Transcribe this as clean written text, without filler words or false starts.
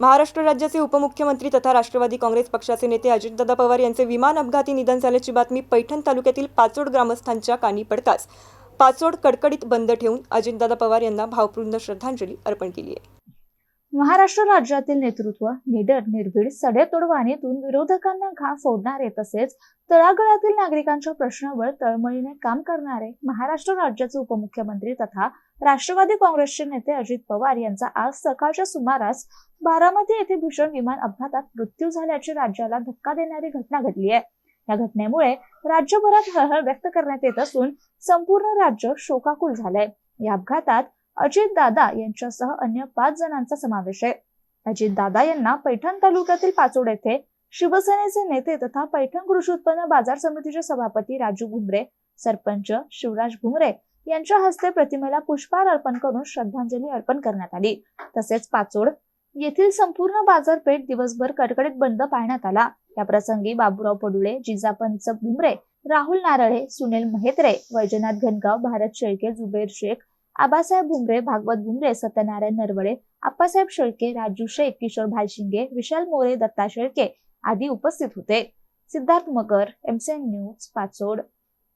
महाराष्ट्र राज्याचे उपमुख्यमंत्री तथा राष्ट्रवादी काँग्रेस पक्षाचे नेते अजितदादा पवार यांचे विमान अपघाती निधन झाल्याची बातमी पैठण तालुक्यातील पाचोड ग्रामस्थांच्या कानी पडताच पाचोड कडकडीत बंद ठेवून अजितदादा पवार यांना भावपूर्ण श्रद्धांजली अर्पण केली आहे. महाराष्ट्र राज्यातील नेतृत्व निडर निर्भीड सडेतोड वाणीतून विरोधकांना घा फोडणारे तसेच तळागाळातील नागरिकांच्या प्रश्नावर तळमळीने काम करणारे महाराष्ट्र राज्याचे उपमुख्यमंत्री तथा राष्ट्रवादी काँग्रेसचे नेते अजित पवार यांचा आज सकाळच्या सुमारास बारामती येथे भीषण विमान अपघातात मृत्यू झाल्याची राज्याला धक्का देणारी घटना घडली आहे. या घटनेमुळे राज्यभरात हळहळ व्यक्त करण्यात येत असून संपूर्ण राज्य शोकाकुल झालंय. या अपघातात अजितदादा यांच्यासह अन्य 5 जणांचा समावेश आहे. अजितदादा यांना पैठण तालुक्यातील पाचोड येथे शिवसेनेचे नेते तथा पैठण कृषी उत्पन्न बाजार समितीचे सभापती राजू भुमरे, सरपंच शिवराज भुमरे यांच्या हस्ते प्रतिमेला पुष्पहार अर्पण करून श्रद्धांजली अर्पण करण्यात आली. तसेच पाचोड येथील संपूर्ण बाजारपेठ दिवसभर कडकडीत बंद पाळण्यात आला. या प्रसंगी बाबूराव पडुळे, जिजापंच भुमरे, राहुल नारळे, सुनील महेत्रे, वैजनाथ घनगाव, भारत शेळके, जुबेर शेख, आबासाहेब भुमरे, भागवत भुमरे, सत्यनारायण नरवळे, आप्पासाहेब शेळके, राजू शेख, किशोर भालशिंगे, विशाल मोरे, दत्ता शेळके आदी उपस्थित होते. सिद्धार्थ मगर, MCN न्यूज, पाचोड.